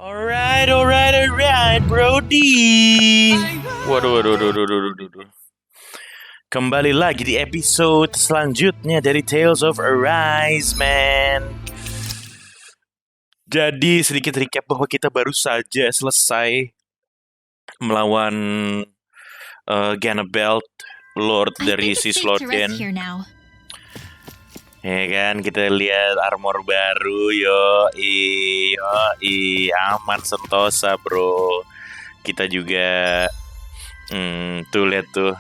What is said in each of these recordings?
Alright, Brody. Waduh. Kembali lagi di episode selanjutnya dari Tales of Arise, man. Jadi sedikit recap bahwa kita baru saja selesai melawan Ganabelt, Lord dari Cyslodia. Ya kan, kita lihat armor baru, yo, aman sentosa bro. Kita juga, tuh lihat tuh,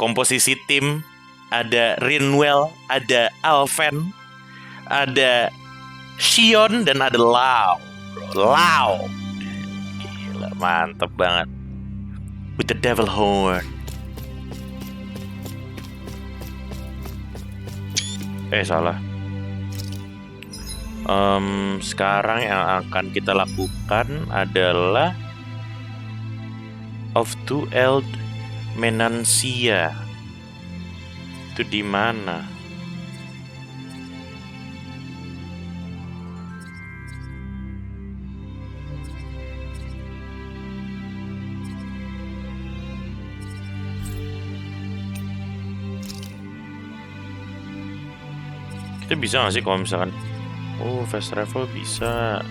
komposisi tim ada Rinwell, ada Alven, ada Shion dan ada Lau, bro. Lau, gila, mantep banget. With the devil horn. Salah. Sekarang yang akan kita lakukan adalah of to eld Menansia. Itu di mana? Kita bisa nggak sih kalau misalkan fast travel bisa.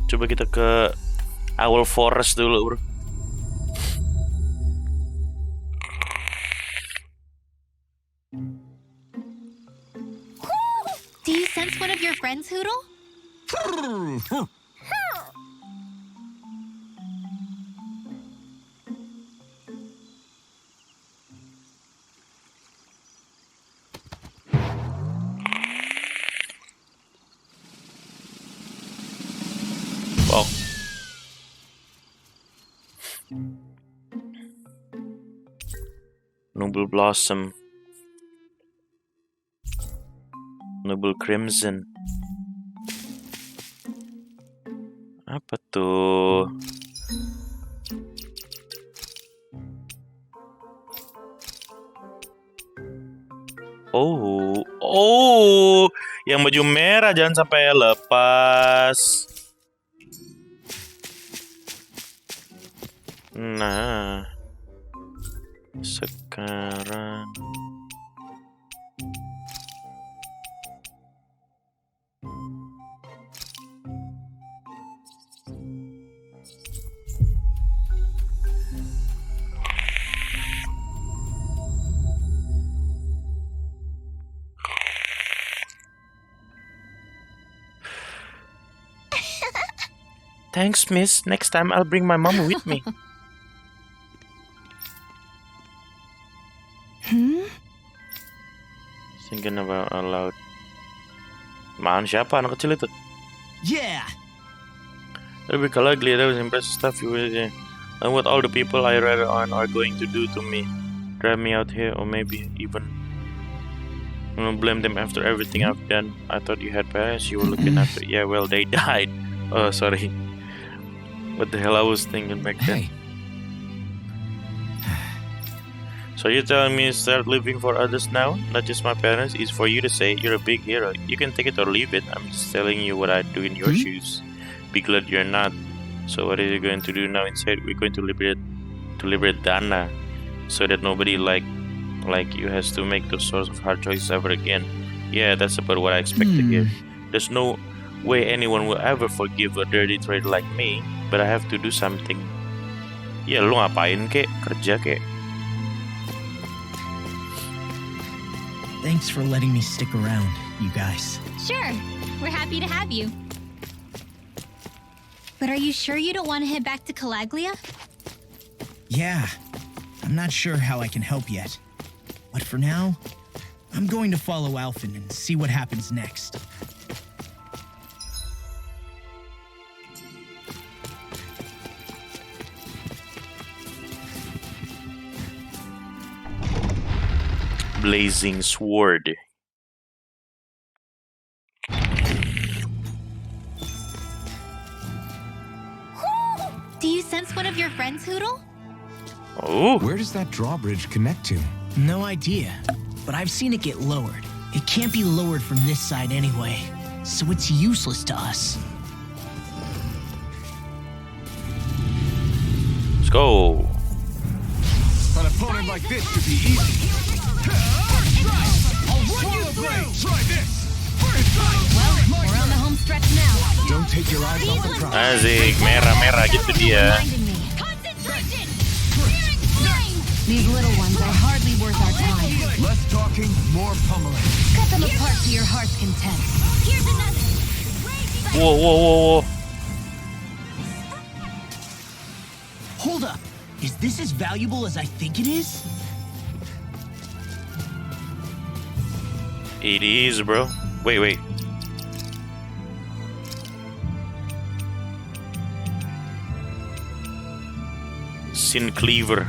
Coba kita ke Owl Forest dulu, bro. Do you sense one of your friends, Hoodle? Wow. Noble Blossom, Noble Crimson. Apa tuh? Yang baju merah jangan sampai lepas. Nah, sekarang thanks, miss. Next time I'll bring my mom with me. Thinking about aloud. Man, siapa anak kecil itu? Yeah. Tapi kalau ugly, that was impressive stuff you were doing. And what all the people I read on are going to do to me. Drive me out here, or maybe even blame them after everything I've done. I thought you had parents you were looking after. Yeah, well, they died. Oh, sorry. What the hell I was thinking back then? Hey. So you're telling me to start living for others now? Not just my parents. It's for you to say you're a big hero. You can take it or leave it. I'm just telling you what I'd do in your shoes. Be glad you're not. So what are you going to do now? Instead, we're going to liberate Dana, so that nobody like you has to make those sorts of hard choices ever again. Yeah, that's about what I expect to hear. There's no way anyone will ever forgive a dirty traitor like me, but I have to do something. Ya, lu ngapain kek? Kerja kek? Thanks for letting me stick around, you guys. Sure, we're happy to have you. But are you sure you don't want to head back to Calaglia? Yeah, I'm not sure how I can help yet. But for now, I'm going to follow Alphen and see what happens next. Blazing sword. Do you sense one of your friends, Hoodle? Oh, Where does that drawbridge connect to? No idea, but I've seen it get lowered. It can't be lowered from this side anyway, so it's useless to us. let's go. An opponent like this should be easy. Swallow blade, try this. Well, we're on the home stretch now. Don't take your eyes off the prize. Asik, merah-merah gitu dia. Reminding me. Concentration! Searing flame! These little ones are hardly worth our time. Less talking, more pummeling. Cut them apart to your heart's content. Here's another. Wow, wow, wow, wow. Hold up. Is this as valuable as I think it is? It is, bro. Wait. Sin Cleaver.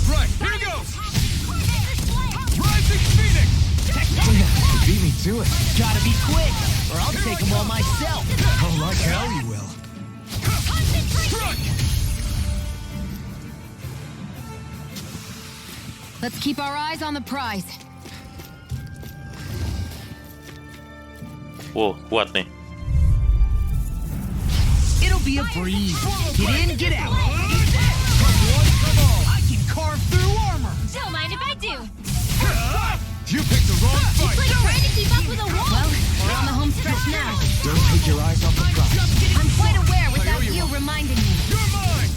Right, here goes. Rising Phoenix. Beat me to it. Gotta be quick, or I'll take them all myself. Oh, like hell you will. Strike. Let's keep our eyes on the prize. Wow, kuat nih. It'll be a breeze. Get in, get out. I can carve through armor. Don't mind if I do. You picked the wrong It's fight. like trying to keep up with a wall. Well, we're on the home stretch now. Don't take your eyes off the prize. I'm quite aware without you reminding me. You're mine.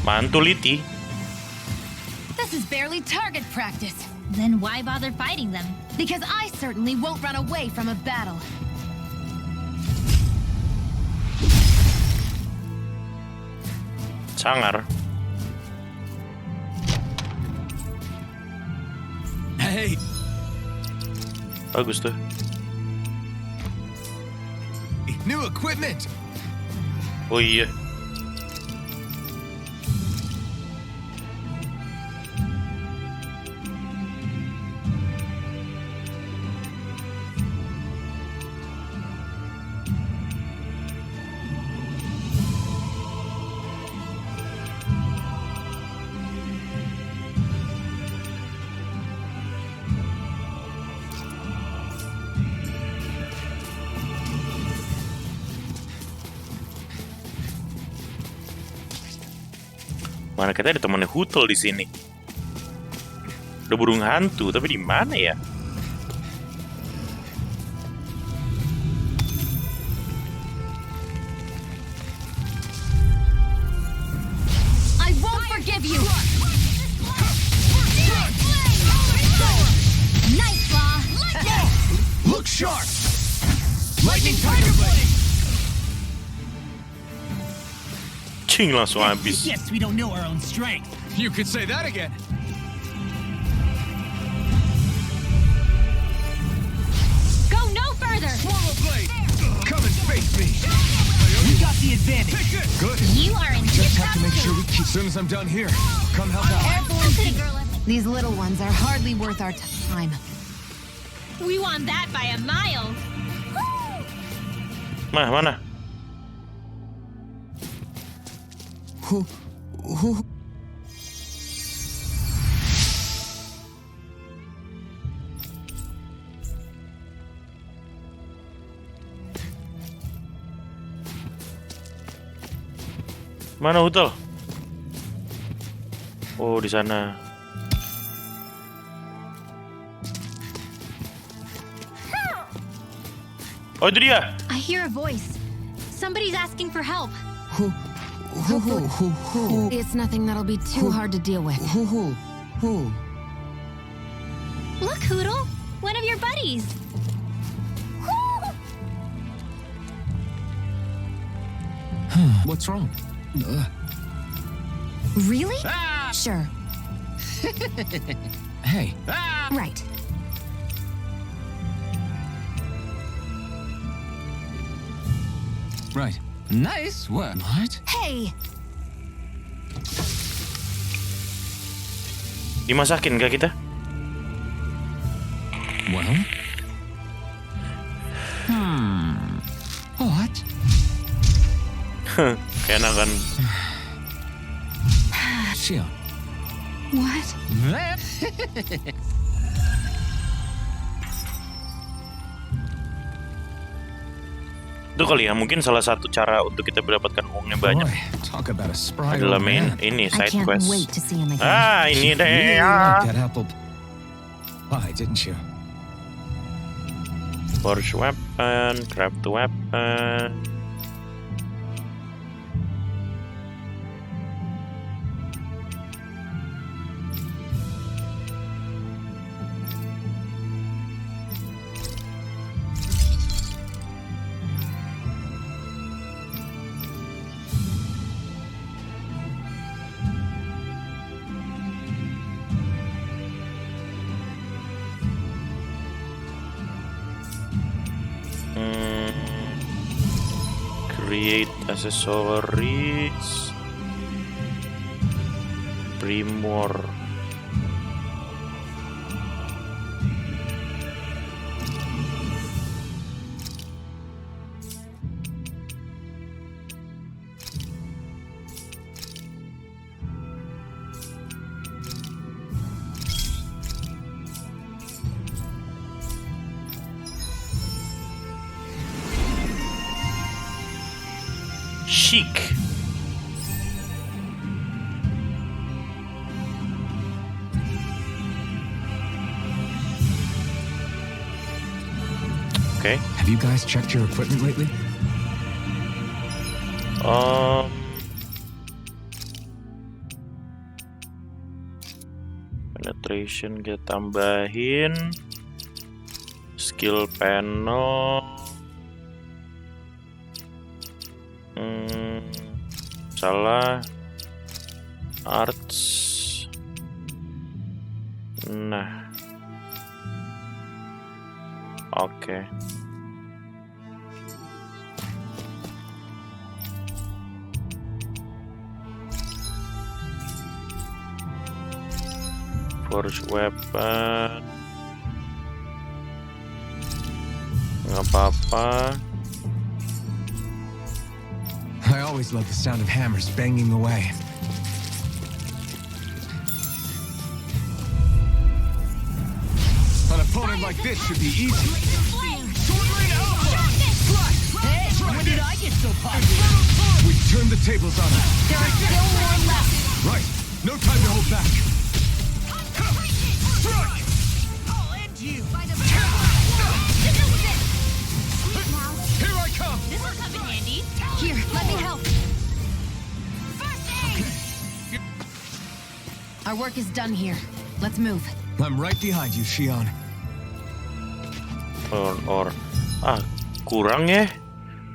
Mantul iti. This is barely target practice. Then why bother fighting them? Because I certainly won't run away from a battle. Sangar. Hey, Bagus tuh. new equipment. Oh iya. Mana katanya ada temannya Hutel di sini. Ada burung hantu, tapi di mana ya? I won't forgive you. Night Claw. Look sharp. Lightning Tiger Blade. Cing, langsung habis. Yes, we don't know our own strength. You could say that again. Go no further! Swallow Blade. Come and face me. We got the advantage. Take this. Good. You are in Just tip-top have to make sure shape. we keep. As soon as I'm done here, come help out. Airborne Seeker. These little ones are hardly worth our time. We won that by a mile. Mana? Mana Hutel? Oh, di sana. Oh, itu dia. I hear a voice. Somebody's asking for help. It's nothing that'll be too hard to deal with. Look, Hoodle! One of your buddies. What's wrong? Really? Sure. Hey. Right. Right. Nice work. What? Hey! Dimasakin kah kita? Well? What? Keenakan. Shion. What? Itu kali ya, mungkin salah satu cara untuk kita mendapatkan uangnya banyak Boy, talk about a spry adalah old man. ini I side can't quest. wait to see him again. Ah, ini deh. Really Ah. like that apple pie, didn't you? Forge weapon, craft the weapon. Create accessories. Primor. Chic. Okay. Have you guys checked your equipment lately? Penetration kita tambahin. Skill panel. Salah. Arts. Nah. Oke. Forge weapon. Nggak apa-apa. I always love the sound of hammers banging away. An opponent like this should be easy. Hey, when did I get so popular? We turned the tables on them. There are still more left. Right. No time to hold back. I'll end you. Here I come. This will come in handy. Here, let me help. First aid. Our work is done here. Let's move. I'm right behind you, Shion. Kurang ya.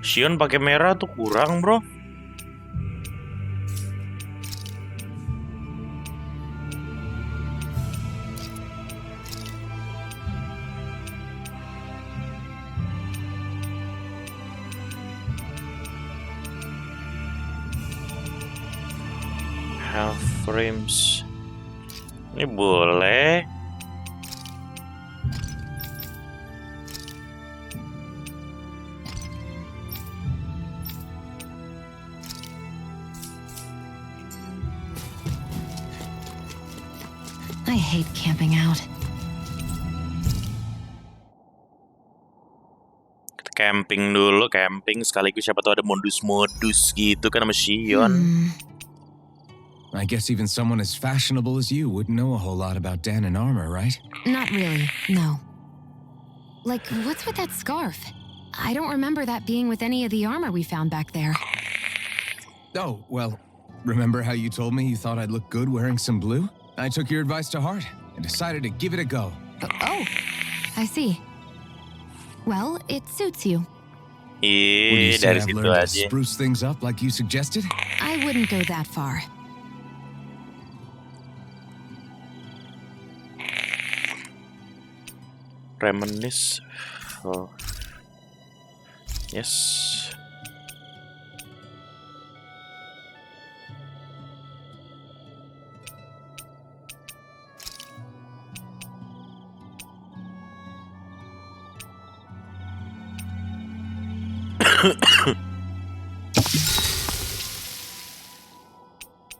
Shion pakai merah tuh kurang, bro. Half frames. Ini boleh. I hate camping out. Kita camping dulu, camping sekaligus siapa tahu ada modus-modus gitu kan sama Shion. I guess even someone as fashionable as you wouldn't know a whole lot about Dan and armor, right? Not really, no. Like, what's with that scarf? I don't remember that being with any of the armor we found back there. Oh, well, remember how you told me you thought I'd look good wearing some blue? I took your advice to heart and decided to give it a go. Oh, I see. Well, it suits you. Would you say Dari I've situ learned to aja. spruce things up like you suggested? I wouldn't go that far. Reminisce. Oh. Yes.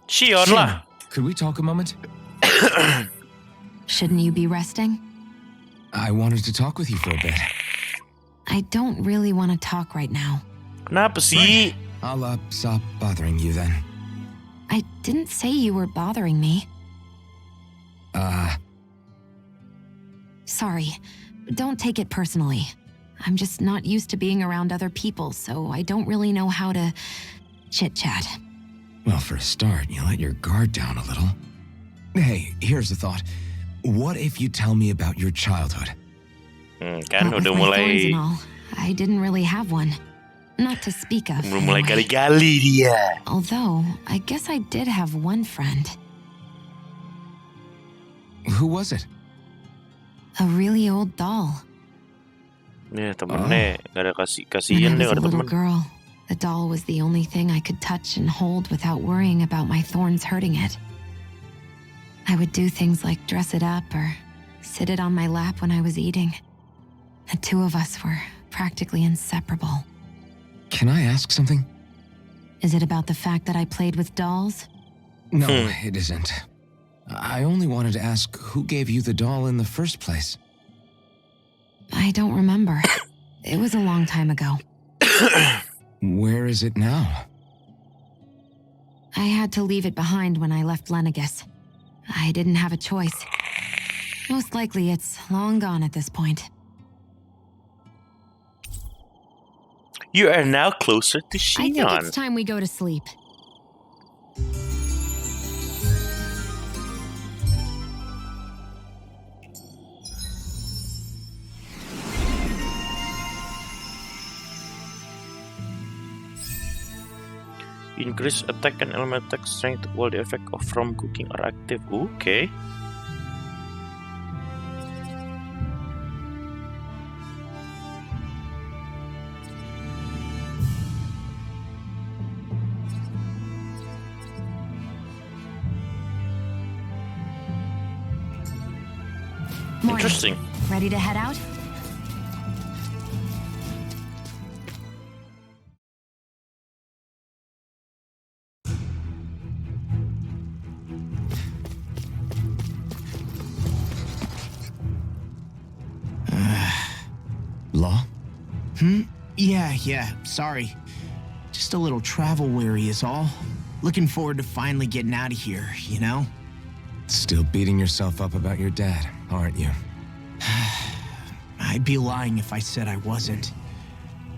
Shion lah. Could we talk a moment? Shouldn't you be resting? I wanted to talk with you for a bit. I don't really want to talk right now. Kenapa sih? I'll stop bothering you then. I didn't say you were bothering me. Sorry. Don't take it personally. I'm just not used to being around other people, so I don't really know how to chit-chat. Well, for a start, you let your guard down a little. Hey, here's a thought. What if you tell me about your childhood? Kan What with udah my thorns mulai and all, I didn't really have one. Not to speak of. udah mulai anyway. gali-gali dia. Although, I guess I did have one friend. Who was it? A really old doll. Ya temennya gak ada When kasihan I deh was a ada little temen. girl, the doll was the only thing I could touch and hold without worrying about my thorns hurting it. I would do things like dress it up or sit it on my lap when I was eating. The two of us were practically inseparable. Can I ask something? Is it about the fact that I played with dolls? No, it isn't. I only wanted to ask who gave you the doll in the first place. I don't remember. It was a long time ago. Where is it now? I had to leave it behind when I left Lenegus. I didn't have a choice. Most likely it's long gone at this point. You are now closer to I think Shion. it's time we go to sleep. Increase attack and element attack strength while the effect of from cooking are active. Okay. Morning. Interesting. Ready to head out? Law? Yeah, sorry. Just a little travel weary is all. Looking forward to finally getting out of here, you know? Still beating yourself up about your dad, aren't you? I'd be lying if I said I wasn't.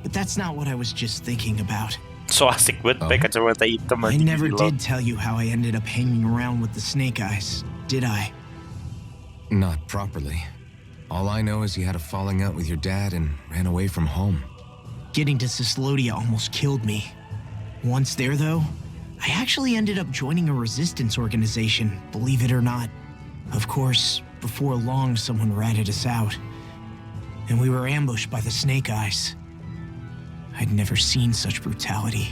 But that's not what I was just thinking about. So asik banget pakai kacamata hitam I aja never gitu loh. did tell you how I ended up hanging around with the Snake Eyes, did I? Not properly. All I know is you had a falling out with your dad and ran away from home. Getting to Cyslodia almost killed me. Once there, though, I actually ended up joining a resistance organization, believe it or not. Of course, before long, someone ratted us out. And we were ambushed by the Snake Eyes. I'd never seen such brutality.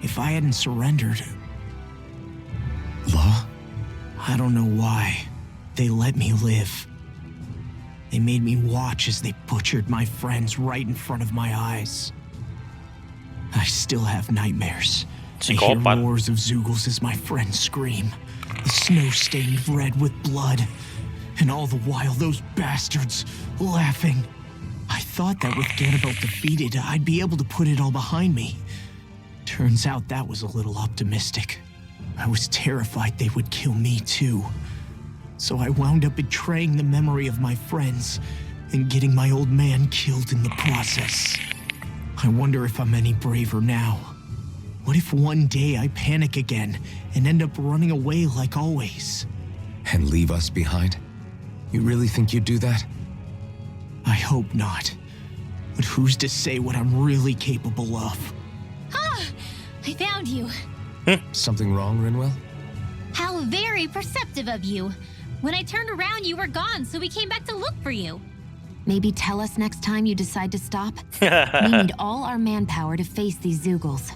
If I hadn't surrendered, Law? I don't know why, they let me live. They made me watch as they butchered my friends right in front of my eyes. I still have nightmares. I hear Psychopath. roars of Zeugles as my friends scream. The snow stained red with blood. And all the while, those bastards laughing. I thought that with Ganabelt defeated, I'd be able to put it all behind me. Turns out that was a little optimistic. I was terrified they would kill me too. So I wound up betraying the memory of my friends and getting my old man killed in the process. I wonder if I'm any braver now. What if one day I panic again and end up running away like always? And leave us behind? You really think you'd do that? I hope not. But who's to say what I'm really capable of? Ah! I found you. Something wrong, Rinwell? How very perceptive of you. When I turned around, you were gone, so we came back to look for you. Maybe tell us next time you decide to stop? We need all our manpower to face these Zoogles.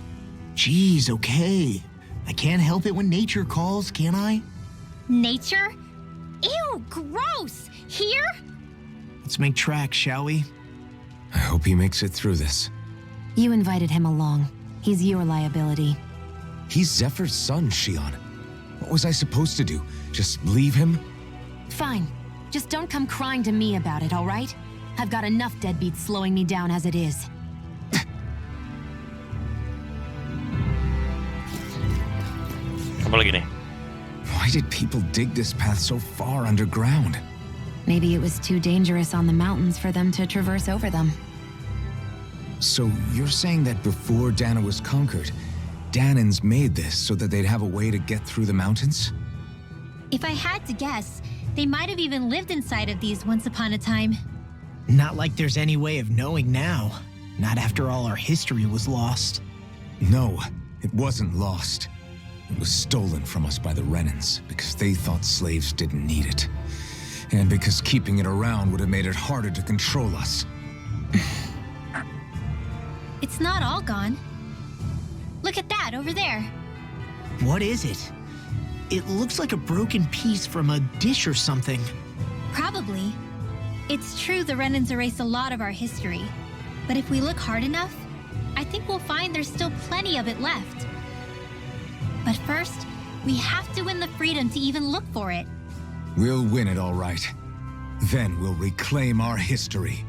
Geez, okay. I can't help it when nature calls, can I? Nature? Ew, gross! Here? Let's make tracks, shall we? I hope he makes it through this. You invited him along. He's your liability. He's Zephyr's son, Shion. What was I supposed to do? Just leave him? Fine. Just don't come crying to me about it, all right? I've got enough deadbeats slowing me down as it is. Apa lagi nih? Why did people dig this path so far underground? Maybe it was too dangerous on the mountains for them to traverse over them. So you're saying that before Dana was conquered, Danans made this so that they'd have a way to get through the mountains? If I had to guess, they might have even lived inside of these once upon a time. Not like there's any way of knowing now. Not after all our history was lost. No, it wasn't lost. It was stolen from us by the Renans because they thought slaves didn't need it. And because keeping it around would have made it harder to control us. It's not all gone. Look at that over there. What is it? It looks like a broken piece from a dish or something. Probably. It's true the Renans erased a lot of our history. But if we look hard enough, I think we'll find there's still plenty of it left. But first, we have to win the freedom to even look for it. We'll win it all right. Then we'll reclaim our history.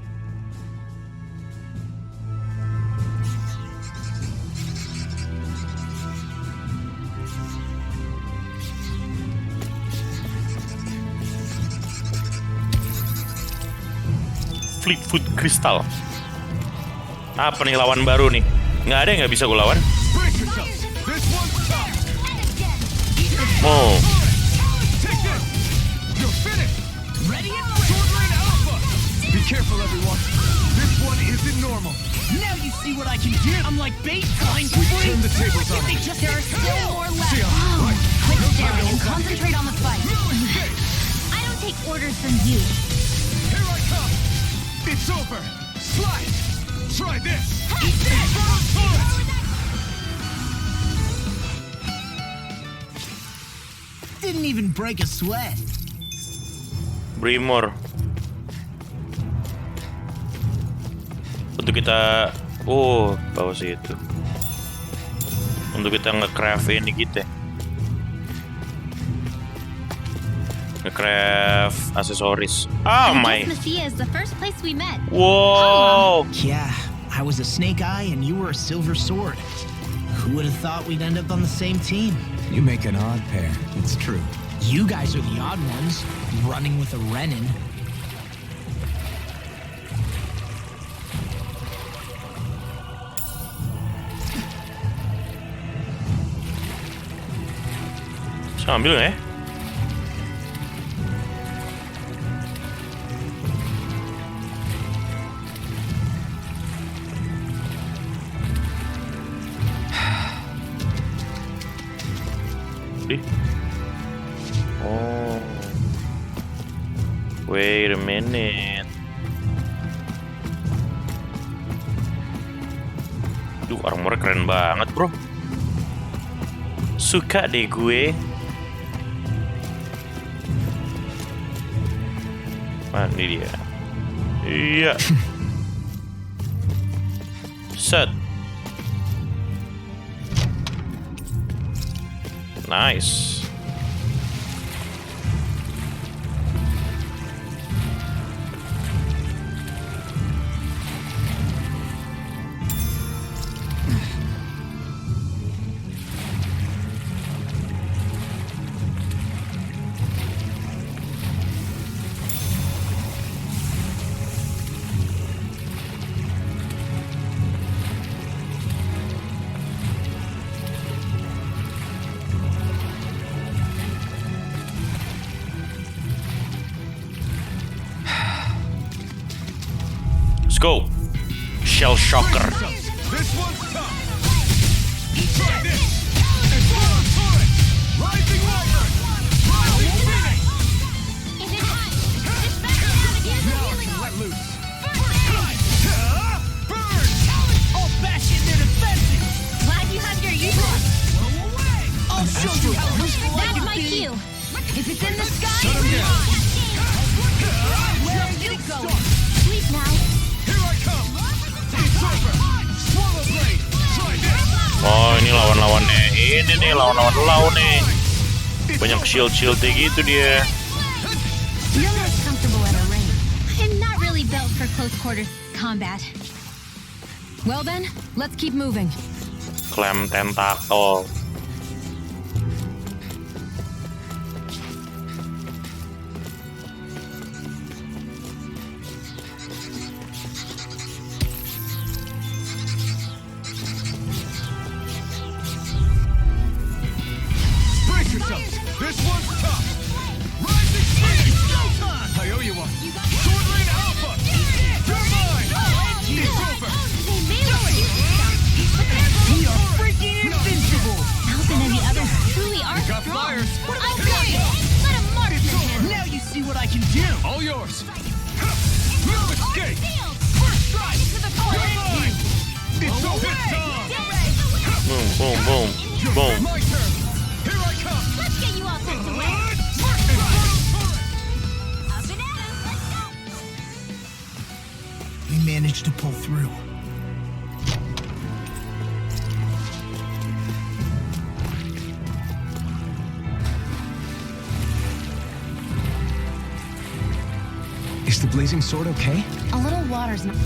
Fleetfoot Crystal. Apa nih lawan baru nih? Nggak ada yang nggak bisa gue lawan. Oh. Be careful, everyone. This one isn't normal. Now you see what I can do. I'm like bait flying. We turn the tables on them. There are still more left. Right. Quit staring and concentrate on the fight. I don't take orders from you. Here I come. It's over. Slide. Try this. Didn't even break a sweat. Brimor. Untuk kita, bawa sih itu. Untuk kita nge-craft ini kita. Nge-craft aksesoris. Oh my. Messiah is the first place we met. Wow. Yeah, I was a snake eye and you were a silver sword. Who would have thought we'd end up on the same team? You make an odd pair. It's true. You guys are the odd ones, running with a Renin. Bisa ambil nggak ya? Oh, wait a minute. Duh, armor keren banget, bro. Suka deh gue. Ini dia. Iya. Set. Nice. Go, Shell Shocker. This one's tough. Try this. And forward turret. Rising Rider. Rising Phoenix. Is it hot? It's back down again. Now I can let loose. show you how useful I That's can my be. cue. If it's in the sky, Shut him down. where are you going? Sleep now. Here I come. It's over. Swallow blade. Try this. Oh, ini lawan-lawannya. Ini nih lawan-lawan lawan nih. Banyak shield-shieldnya gitu dia. You're less comfortable at a range. I'm not really built for close quarters combat. Well then, let's keep moving. Clam tentacle. Brace yourselves. This one's tough. Rising Phoenix. Showtime. I owe you one. Sword Lane Alpha. You're mine. It's over. They may look cute, but they're We are freaking invincible. Alvin and the others truly are Got strong. flyers. I'm ready. Let them mark the hand. Now you see what I can do. All yours. No escape. First strike. You're mine. It's over. Boom, boom, boom, boom. My turn. Here I come. Let's get you all set to win. Up and at 'em. Let's go. We managed to pull through. Is the blazing sword okay? A little water's not.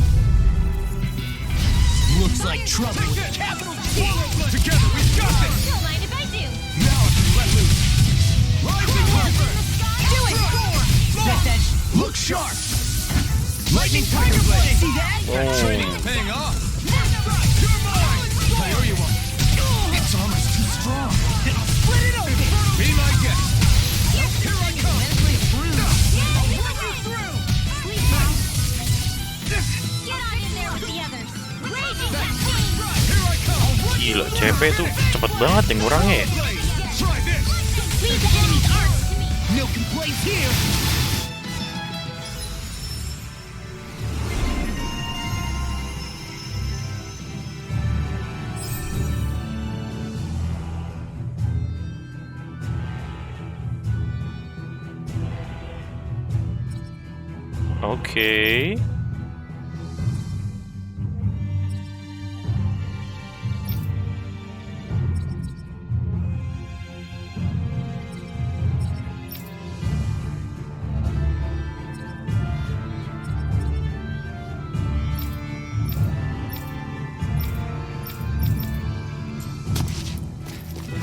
Looks like trouble with capital T. Together we got this. Don't mind if I do. Now I can let loose. Rising Viper. Do it. Set that. Look sharp. Lightning Tiger Blade. See that? Oh. Training's paying off. You're mine. I owe you one. Its armor's too strong. I'll split it open. Be my guest. Here I come. Sleep now. Get on in there with the others. Raging Captain. Here I come. Gila, CP tuh cepet banget yang ngurangnya ya. Try this. Leave the enemy's arms to me. Milk and Blaze here. Oke.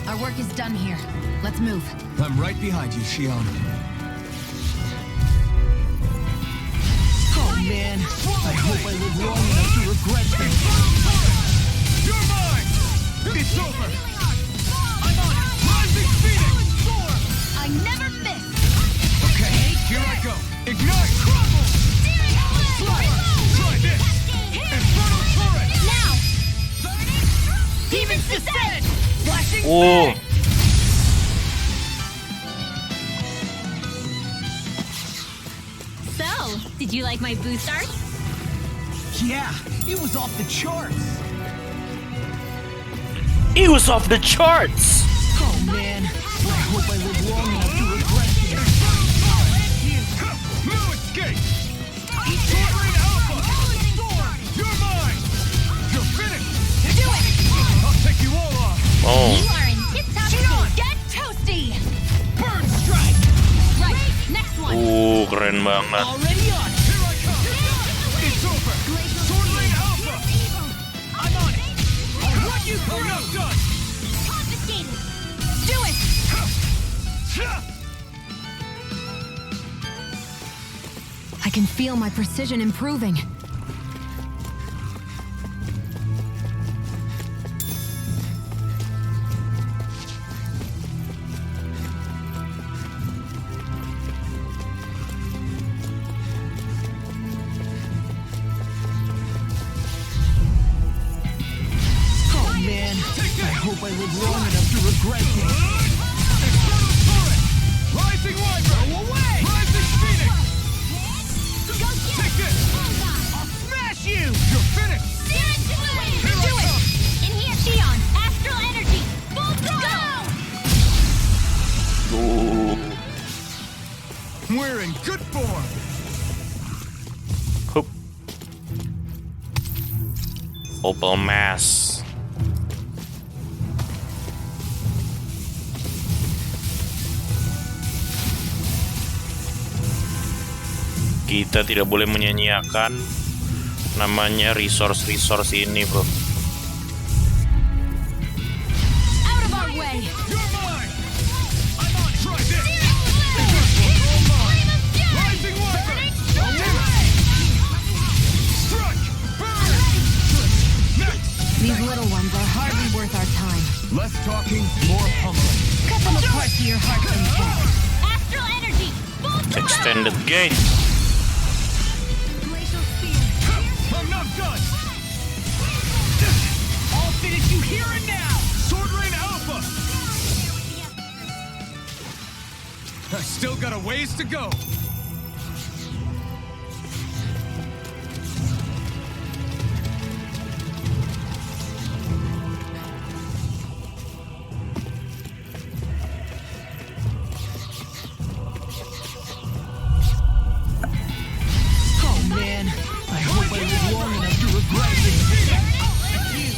Our work is done here. Let's move. I'm right behind you, Shion. Oh man, I hope I live long enough to regret this. You're mine! It's over! I'm on it! Rising Phoenix! I never miss. Okay, here I go! Ignite! Crumble! Try this! Infernal Turret! Now. Demons Descent! Flashing Oh, So, did you like my boost art? Yeah, it was off the charts! it was off the charts. Oh man, I hope I live long enough to regret this. No escape! Sword Lane Alpha! You're mine! You're finished! Do it. I'll take you all on! Oh, You are in tip-top shape. Get toasty. Burn strike! Right. Next one. keren banget. Already on! Here I come! It's over! Sword Lane Alpha! I'm on it! I'll run you through! Enough done! Confiscated. Do it. I can feel my precision improving. Oh man, I hope I live long enough to regret this. Infernal Turret! Rising Wyvern! Go away! Rising Phoenix! Take this! We're in good form. Hup. Opal mass. Kita tidak boleh menyanyiakan namanya resource ini, bro. Out of our way! You're mine. I'm on. Try this. Rising weapon. Strike. Burn. Next. These little ones are hardly worth our time. Less talking, more pummeling. Cut them apart to your heart's content. Astral energy! Full throttle! Extended gate. Glacial spear! I'm not done. I'll finish you here and now! Sword Rain Alpha. I still got a ways to go. Oh man, I hope I live long enough to regret it. Glacial spear!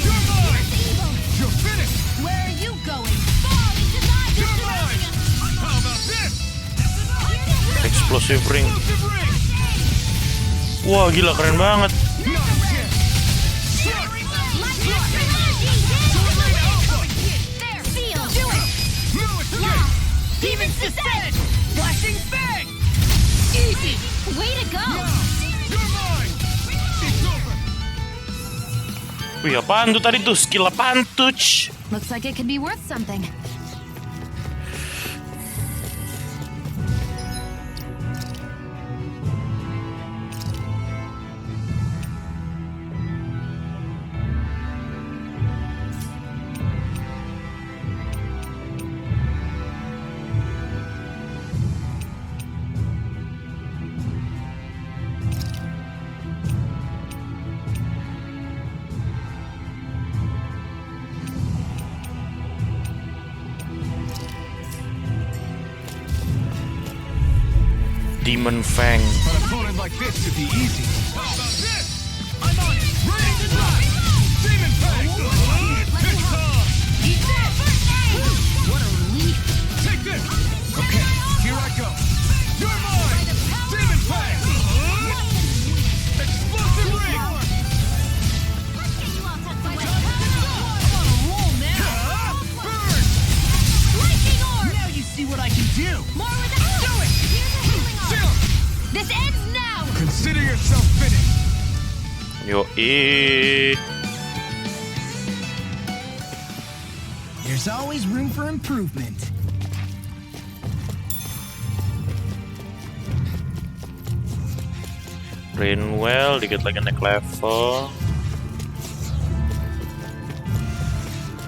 You're mine. Evil! You're finished. Where are you going? Fall into thy You're mine. How about this? Explosive ring. Explosive ring. Wah, gila keren banget. Not a chance. There! Seal! Do it! No escape. Demon's Descent! Flashing Fang! Easy! Way to go! You're mine. It's over. Wih, apaan tuh tadi tuh? Skill apaan tuh? Looks like it could be worth something. Demon Fang. An opponent like this should be easy. How about this? I'm on it. Ready to die. Demon Fang. It's on. Eat this! What a relief! Take this. Okay, here I go. You're mine. Demon Fang. Explosive ring. I'm on a roll now! Burn. Lightning orb! Now you see what I can do! More with the do it! Here's a healing orb! Seal. This ends now! Consider yourself finished. Yo, There's always room for improvement. Rainwell, dikit lagi naik level.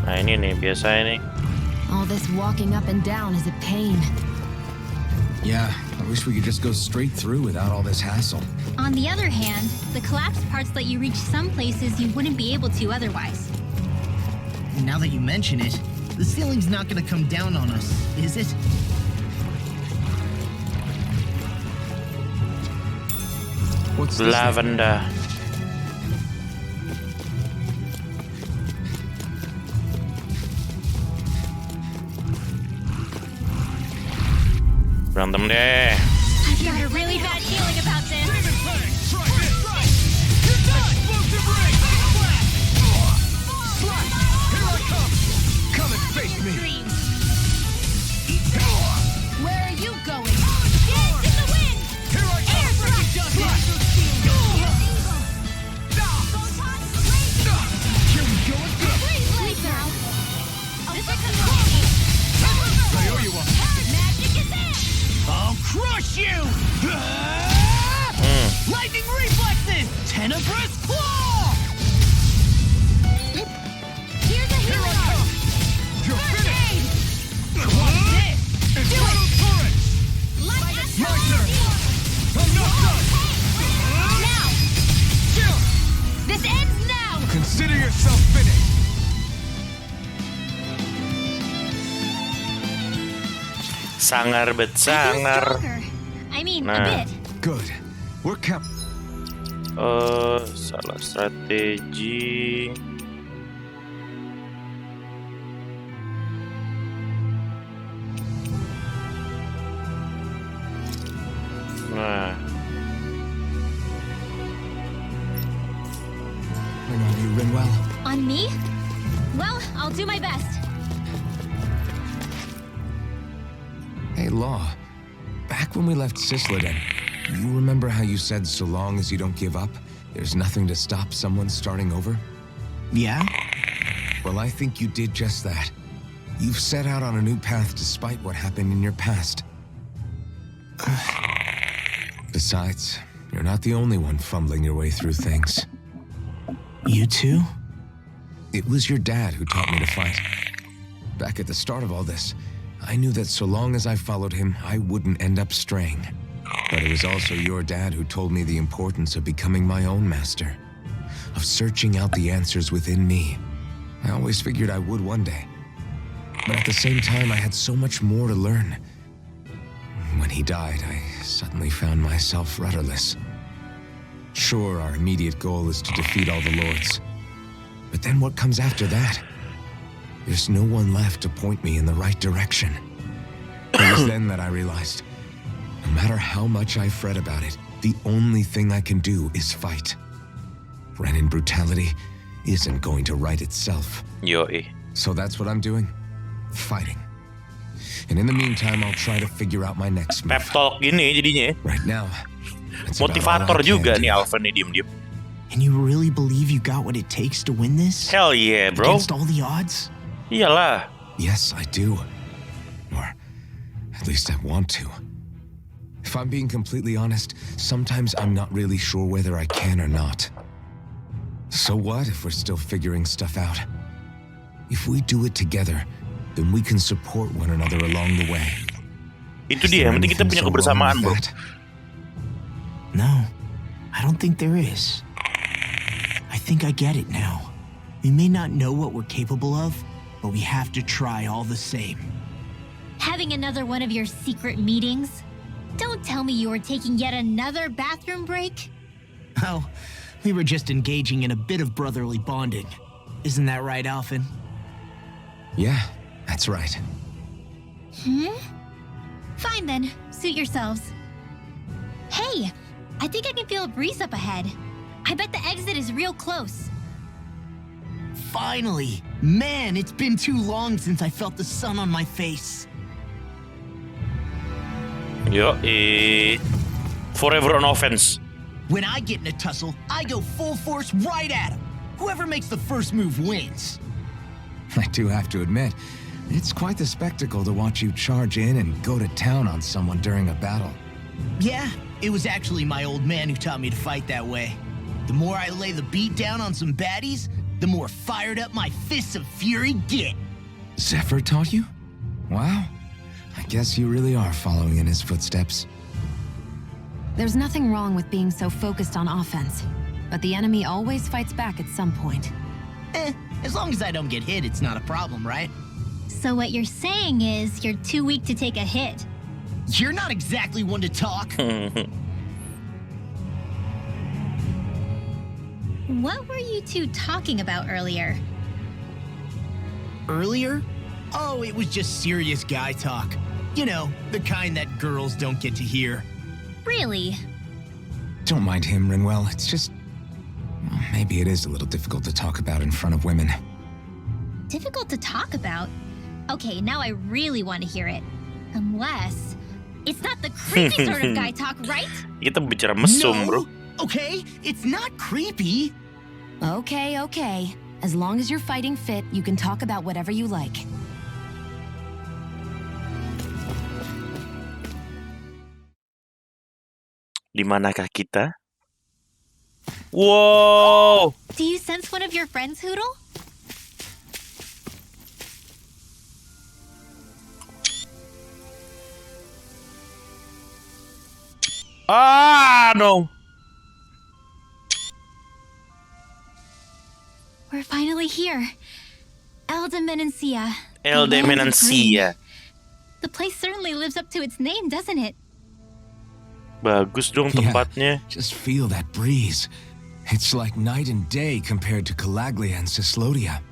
Nah ini nih, biasa ini. All this walking up and down is a pain. Yeah, I wish we could just go straight through without all this hassle. On the other hand, the collapsed parts let you reach some places you wouldn't be able to otherwise. Now that you mention it, the ceiling's not gonna come down on us, is it? What's this? Lavender. Berantem deh. I've got a really bad feeling about this. Demon Fang. Try this. You're done. Explosive ring. Slash. Here I come. Come and face me. Dreams. Where are you going? Dance in the wind! Here I come. Slash. Here we go again! Please now. This is lucky. I owe you one. Magic is in! I'll crush you! Lightning reflexes! Tenebrous claw! Here's a healing orb! You're First finished. aid! What's this? Infernal turret. Light My astral turn. energy! I'm not done. Now! Chill. This ends now! Consider yourself finished. Sangar bet I feel sangar. stronger. I mean, a Nah. bit. Good. We're Salah strategi. Nah, Bring on you, Rinwell. On me? Well, I'll do my best. Hey, Law. Back when we left Cyslodia, you remember how you said so long as you don't give up, there's nothing to stop someone starting over? Yeah? Well, I think you did just that. You've set out on a new path despite what happened in your past. Besides, you're not the only one fumbling your way through things. You too? It was your dad who taught me to fight. Back at the start of all this, I knew that so long as I followed him, I wouldn't end up straying. But it was also your dad who told me the importance of becoming my own master, of searching out the answers within me. I always figured I would one day. But at the same time, I had so much more to learn. When he died, I suddenly found myself rudderless. Sure, our immediate goal is to defeat all the lords. But then what comes after that? There's no one left to point me in the right direction. It was then that I realized, no matter how much I fret about it, the only thing I can do is fight. Renin brutality isn't going to right itself. yoi. So that's what I'm doing. Fighting. And in the meantime, I'll try to figure out my next move. Pep talk gini jadinya. Right now, that's about all Motivator I can juga do. nih Alpha nih diem-diem. And you really believe you got what it takes to win this? Hell yeah, bro. Against all the odds? Iyalah. Yes, I do. Or at least I want to. If I'm being completely honest, sometimes I'm not really sure whether I can or not. So what if we're still figuring stuff out? If we do it together, then we can support one another along the way. Itu Is dia, there yang penting kita anything punya so wrong kebersamaan, with bro. that? No, I don't think there is. I think I get it now. We may not know what we're capable of, but we have to try all the same. Having another one of your secret meetings? Don't tell me you were taking yet another bathroom break. Oh, we were just engaging in a bit of brotherly bonding. Isn't that right, Alphen? Yeah, that's right. Fine then, suit yourselves. Hey, I think I can feel a breeze up ahead. I bet the exit is real close. Finally! Man, it's been too long since I felt the sun on my face. Yoi. Forever on offense. When I get in a tussle, I go full force right at him. Whoever makes the first move wins. I do have to admit, it's quite the spectacle to watch you charge in and go to town on someone during a battle. Yeah, it was actually my old man who taught me to fight that way. The more I lay the beat down on some baddies, the more fired up my fists of fury get. Zephyr taught you? Wow. I guess you really are following in his footsteps. There's nothing wrong with being so focused on offense, but the enemy always fights back at some point. As long as I don't get hit, it's not a problem, right? So what you're saying is you're too weak to take a hit. You're not exactly one to talk. What were you two talking about earlier? Earlier? Oh, it was just serious guy talk. You know, the kind that girls don't get to hear. Really? Don't mind him, Rinwell. It's just... well, maybe it is a little difficult to talk about in front of women. Difficult to talk about? Okay, now I really want to hear it. Unless... it's not the creepy sort of guy talk, right? Kita bicara mesum, bro. Okay, it's not creepy. Okay, okay. As long as you're fighting fit, you can talk about whatever you like. Di manakah kita? Wow. Do you sense one of your friends, Hoodle? Ah, no. We're finally here. El de Menancia. El de Menancia. The place certainly lives up to its name, doesn't it? Bagus dong Yeah. tempatnya. Just feel that breeze. It's like night and day compared to Calaglia and Cyslodia.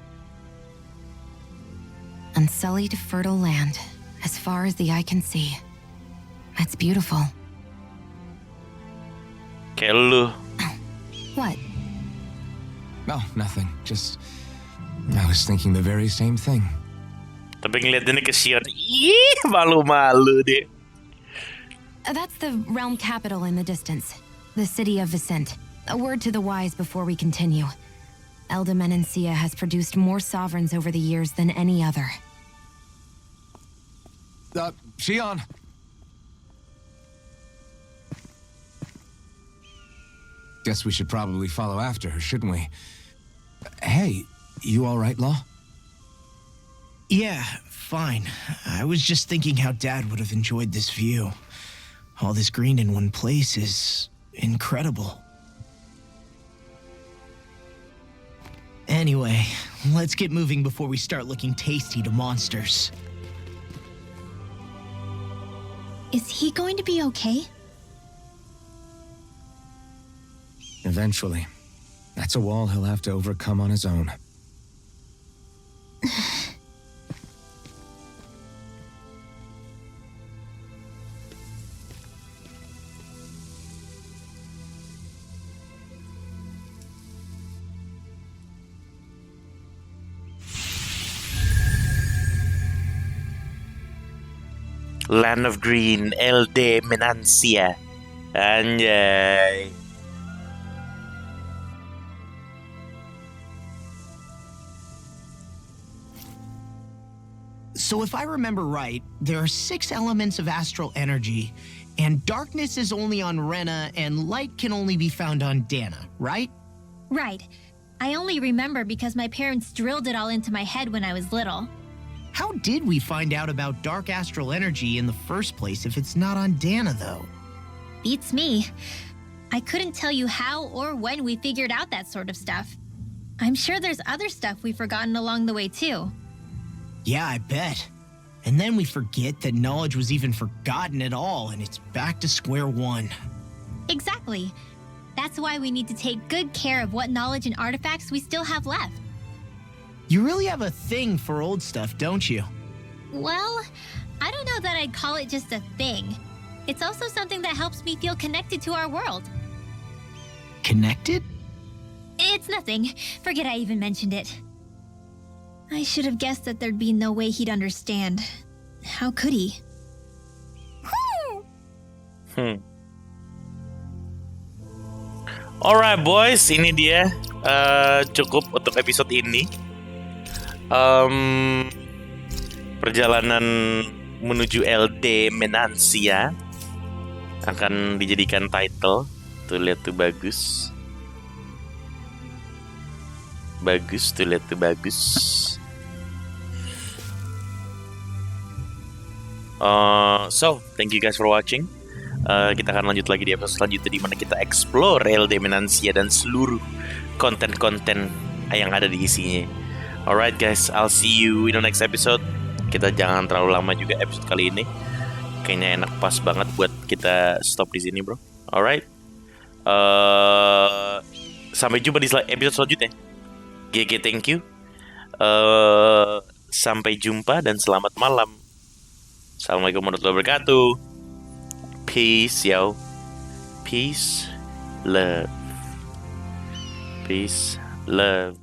Unsullied fertile land, as far as the eye can see. That's beautiful. Kayak lu. What? Oh, nothing. Just... I was thinking the very same thing. Tapi ngeliatinnya kesian. Ih, malu-malu deh. That's the realm capital in the distance. The city of Vicent. A word to the wise before we continue. Elda Menencia has produced more sovereigns over the years than any other. Shion! Guess we should probably follow after her, shouldn't we? Hey, you all right, Law? Yeah, fine. I was just thinking how Dad would have enjoyed this view. All this green in one place is incredible. Anyway, let's get moving before we start looking tasty to monsters. Is he going to be okay? Eventually. That's a wall he'll have to overcome on his own. Land of Green, LD Menancia. Anjay. So if I remember right, there are 6 elements of astral energy, and darkness is only on Rena, and light can only be found on Dana, right? Right. I only remember because my parents drilled it all into my head when I was little. How did we find out about dark astral energy in the first place if it's not on Dana, though? Beats me. I couldn't tell you how or when we figured out that sort of stuff. I'm sure there's other stuff we've forgotten along the way, too. Yeah, I bet. And then we forget that knowledge was even forgotten at all, and it's back to square one. Exactly. That's why we need to take good care of what knowledge and artifacts we still have left. You really have a thing for old stuff, don't you? Well, I don't know that I'd call it just a thing. It's also something that helps me feel connected to our world. Connected? It's nothing. Forget I even mentioned it. I should have guessed that there'd be no way he'd understand. How could he? Alright boys, ini dia cukup untuk episode ini. Perjalanan menuju LD Menancia akan dijadikan title. Tuh lihat tuh bagus. Bagus tuh lihat tuh bagus. So thank you guys for watching. Kita akan lanjut lagi di episode selanjutnya di mana kita explore LD Menancia dan seluruh konten-konten yang ada di isinya. Alright guys, I'll see you in the next episode. Kita jangan terlalu lama juga episode kali ini. Kayaknya enak pas banget buat kita stop di sini, bro. Alright. Sampai jumpa di episode selanjutnya. GG, thank you. Sampai jumpa dan selamat malam. Assalamualaikum warahmatullahi wabarakatuh. Peace, yo. Peace, love. Peace, love.